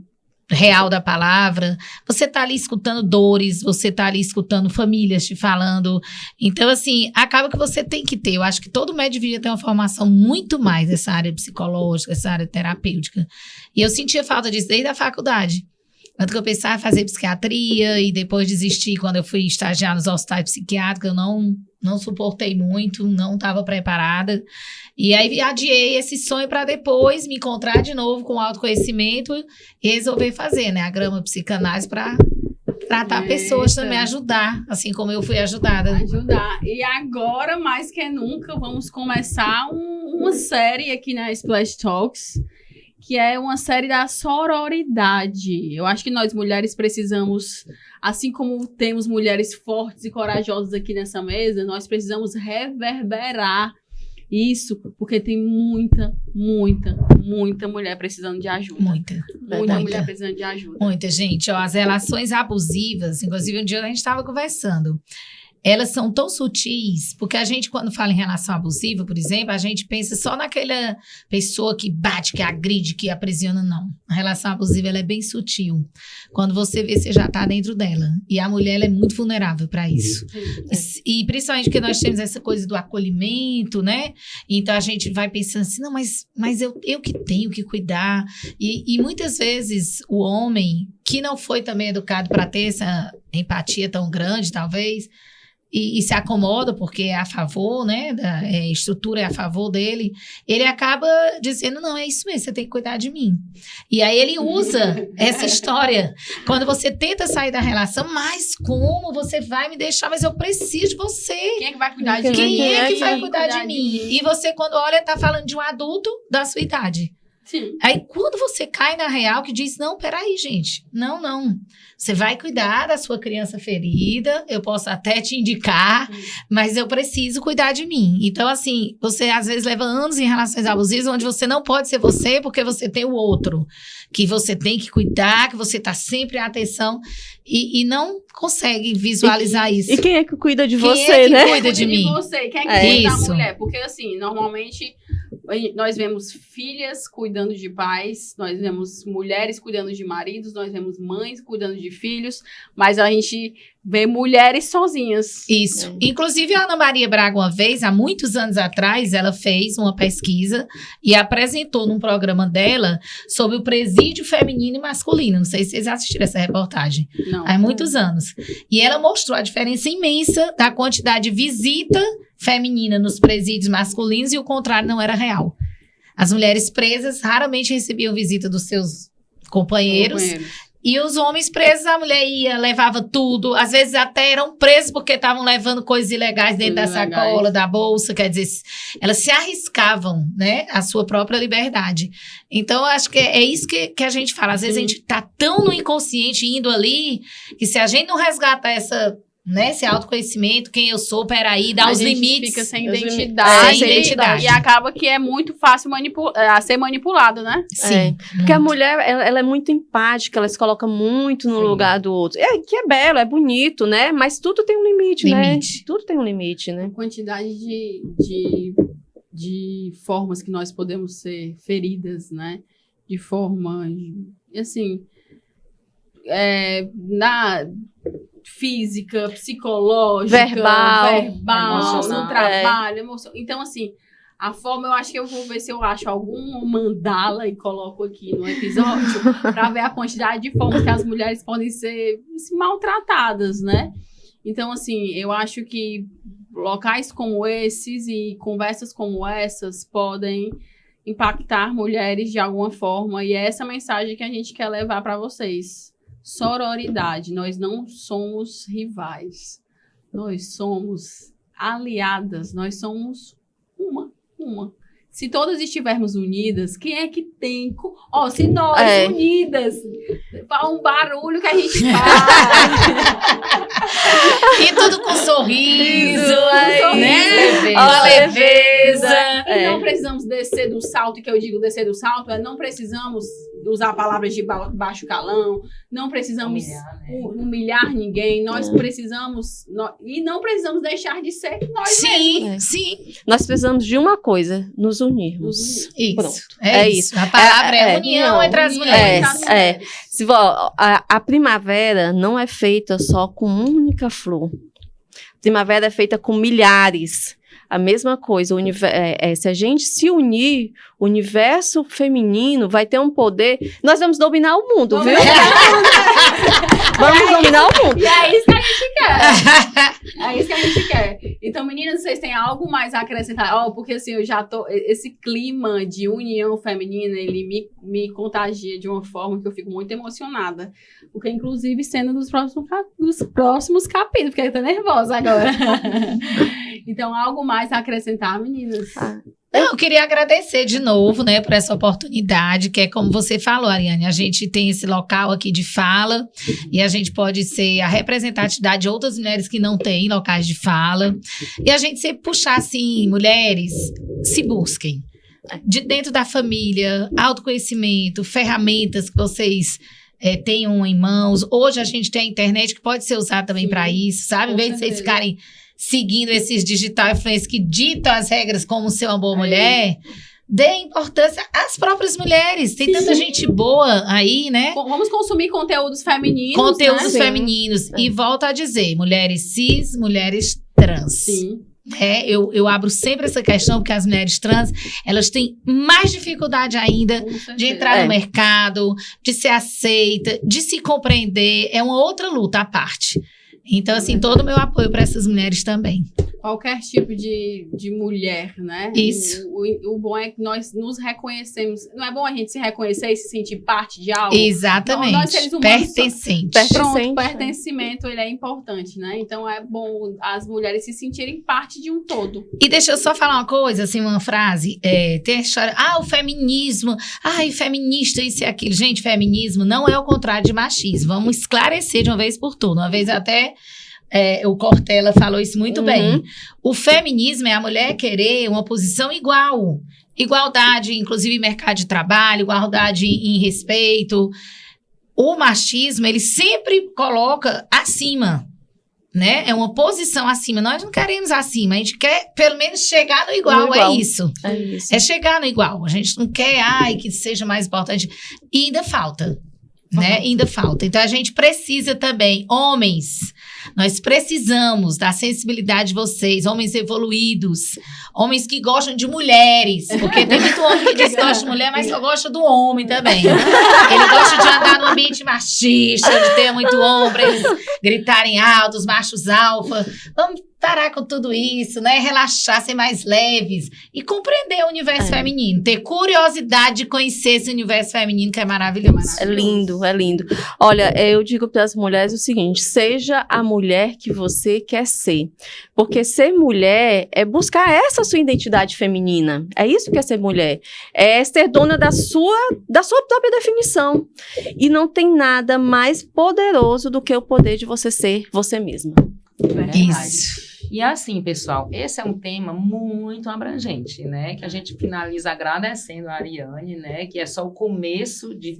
real da palavra, você tá ali escutando dores, você tá ali escutando famílias te falando. Então, assim, acaba que você tem que ter. Eu acho que todo médico deveria ter uma formação muito mais dessa área psicológica, essa área terapêutica. E eu sentia falta disso desde a faculdade. Tanto que eu pensava em fazer psiquiatria e depois desisti quando eu fui estagiar nos hospitais psiquiátricos. Eu não suportei muito, não estava preparada. E aí adiei esse sonho para depois me encontrar de novo com autoconhecimento e resolver fazer, né? A grama psicanálise para tratar pessoas também, ajudar, assim como eu fui ajudada. Ajudar. E agora, mais que nunca, vamos começar uma série aqui na Splash Talks, que é uma série da sororidade. Eu acho que nós mulheres precisamos assim como temos mulheres fortes e corajosas aqui nessa mesa, nós precisamos reverberar isso, porque tem muita mulher precisando de ajuda. Muita mulher precisando de ajuda. Muita, gente. Ó, as relações abusivas, inclusive um dia a gente estava conversando, elas são tão sutis, porque a gente, quando fala em relação abusiva, por exemplo, a gente pensa só naquela pessoa que bate, que agride, que aprisiona, não. A relação abusiva, ela é bem sutil. Quando você vê, você já está dentro dela. E a mulher, ela é muito vulnerável para isso. E principalmente porque nós temos essa coisa do acolhimento, né? Então, a gente vai pensando assim, não, mas eu que tenho que cuidar. E muitas vezes, o homem, que não foi também educado para ter essa empatia tão grande, talvez, e se acomoda porque é a favor, né, a estrutura é a favor dele, ele acaba dizendo, não, é isso mesmo, você tem que cuidar de mim. E aí ele usa essa história. Quando você tenta sair da relação, mas como você vai me deixar? Mas eu preciso de você. Quem é que vai cuidar de mim? Quem é que vai cuidar de mim? E você, quando olha, tá falando de um adulto da sua idade. Sim. Aí, quando você cai na real, que diz, não, peraí, gente, não. Você vai cuidar da sua criança ferida, eu posso até te indicar, mas eu preciso cuidar de mim. Então, assim, você às vezes leva anos em relações abusivas, onde você não pode ser você, porque você tem o outro, que você tem que cuidar, que você tá sempre em atenção, e não consegue visualizar isso. E quem é que cuida de você, quem é que né? cuida de mim? Você, quem é que cuida da Isso. mulher? Porque, assim, normalmente nós vemos filhas cuidando de pais, nós vemos mulheres cuidando de maridos, nós vemos mães cuidando de filhos, mas a gente vê mulheres sozinhas. Isso. Inclusive, a Ana Maria Braga, uma vez, há muitos anos atrás, ela fez uma pesquisa e apresentou num programa dela sobre o presídio feminino e masculino. Não sei se vocês assistiram essa reportagem. Não. Há muitos anos. E ela mostrou a diferença imensa da quantidade de visita feminina nos presídios masculinos e o contrário não era real. As mulheres presas raramente recebiam visita dos seus companheiros. E os homens presos, a mulher ia, levava tudo. Às vezes até eram presos porque estavam levando coisas ilegais dentro da sacola, da bolsa. Quer dizer, elas se arriscavam, né? A sua própria liberdade. Então, eu acho que é isso que a gente fala. Às vezes a gente tá tão no inconsciente indo ali, que se a gente não resgata esse autoconhecimento, quem eu sou, peraí, dá os limites. Fica sem identidade. Sem identidade. E acaba que é muito fácil a ser manipulado, né? Sim. Porque a mulher, ela é muito empática, ela se coloca muito no lugar do outro. Que é belo, é bonito, né? Mas tudo tem um limite, né? Tudo tem um limite, né? A quantidade de formas que nós podemos ser feridas, né? De forma, assim, física, psicológica, verbal no trabalho, emoção. Então, assim, a forma, eu acho que eu vou ver se eu acho algum mandala e coloco aqui no episódio para ver a quantidade de formas que as mulheres podem ser maltratadas, né? Então, assim, eu acho que locais como esses e conversas como essas podem impactar mulheres de alguma forma, e é essa mensagem que a gente quer levar para vocês. Sororidade, nós não somos rivais, nós somos aliadas, nós somos uma. Se todas estivermos unidas, quem é que tem... se nós unidas, um barulho que a gente faz. E tudo com sorriso, né? A leveza. E não precisamos descer do salto, que eu digo descer do salto, não precisamos usar palavras de baixo calão, não precisamos humilhar ninguém, nós precisamos... E não precisamos deixar de ser nós mesmos. Sim. Nós precisamos de uma coisa, nos unirmos. Isso. Pronto. É isso. A palavra é união entre as mulheres. A primavera não é feita só com uma única flor. Primavera é feita com milhares. A mesma coisa, se a gente se unir, o universo feminino vai ter um poder. Nós vamos dominar o mundo, viu? Vamos dominar o mundo. E é isso que a gente quer. É isso que a gente quer. Então, meninas, vocês têm algo mais a acrescentar? Porque assim, eu já tô... Esse clima de união feminina, ele me contagia de uma forma que eu fico muito emocionada. Porque, inclusive, cena dos próximos capítulos, porque eu tô nervosa agora. Então, algo mais a acrescentar, meninas? Não, eu queria agradecer de novo, né, por essa oportunidade, que é como você falou, Ariane, a gente tem esse local aqui de fala e a gente pode ser a representatividade de outras mulheres que não têm locais de fala. E a gente sempre puxar assim, mulheres, se busquem. De dentro da família, autoconhecimento, ferramentas que vocês tenham em mãos. Hoje a gente tem a internet que pode ser usada também para isso, sabe? Em vez de vocês ficarem seguindo esses digital influencers que ditam as regras como ser uma boa mulher, dê importância às próprias mulheres. Tem tanta gente boa aí, né? Vamos consumir conteúdos femininos, Conteúdos né? femininos. E volto a dizer, mulheres cis, mulheres trans. Sim. Eu abro sempre essa questão, porque as mulheres trans, elas têm mais dificuldade ainda de entrar no mercado, de ser aceita, de se compreender. É uma outra luta à parte. Então, assim, todo o meu apoio para essas mulheres também. Qualquer tipo de mulher, né? Isso. O bom é que nós nos reconhecemos. Não é bom a gente se reconhecer e se sentir parte de algo? Exatamente. Nós, seres humanos, pertencente. Pronto, o pertencimento, ele é importante, né? Então, é bom as mulheres se sentirem parte de um todo. E deixa eu só falar uma coisa, assim, uma frase. Tem a história, o feminismo, feminista, isso e aquilo. Gente, feminismo não é o contrário de machismo. Vamos esclarecer de uma vez por todas. Uma vez até... o Cortella falou isso muito bem. O feminismo é a mulher querer uma posição igual. Igualdade, inclusive em mercado de trabalho, igualdade em respeito. O machismo, ele sempre coloca acima, né? É uma posição acima. Nós não queremos acima, a gente quer pelo menos chegar no igual. É isso. É chegar no igual. A gente não quer, que seja mais importante. E ainda falta. Né? Ainda falta. Então, a gente precisa também, homens, nós precisamos da sensibilidade de vocês, homens evoluídos, homens que gostam de mulheres, porque tem muito homem que diz que gosta de mulher, mas só gosta do homem também. Ele gosta de andar num ambiente machista, de ter muito homem, pra eles gritarem alto, os machos alfa. Vamos parar com tudo isso, né? Relaxar, ser mais leves e compreender o universo feminino. Ter curiosidade de conhecer esse universo feminino que é maravilhoso. É lindo, é lindo. Olha, eu digo para as mulheres o seguinte, seja a mulher que você quer ser. Porque ser mulher é buscar essa sua identidade feminina. É isso que é ser mulher. É ser dona da sua própria definição. E não tem nada mais poderoso do que o poder de você ser você mesma. Verdade. Isso. E assim, pessoal, esse é um tema muito abrangente, né? Que a gente finaliza agradecendo a Ariane, né? Que é só o começo de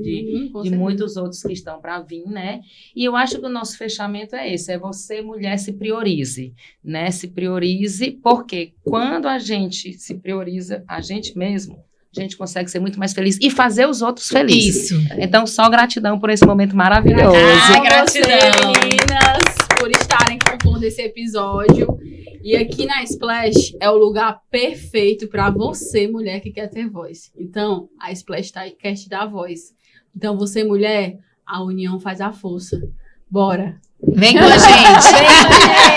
muitos outros que estão para vir, né? E eu acho que o nosso fechamento é esse, é você, mulher, se priorize, né? Se priorize, porque quando a gente se prioriza a gente mesmo, a gente consegue ser muito mais feliz e fazer os outros felizes. Isso. Então, só gratidão por esse momento maravilhoso. Gratidão. Meninas, por estarem compondo esse episódio. E aqui na Splash é o lugar perfeito para você, mulher que quer ter voz. Então, a Splash quer te dar voz. Então, você, mulher, a união faz a força. Bora! Vem com a gente! Vem com a gente!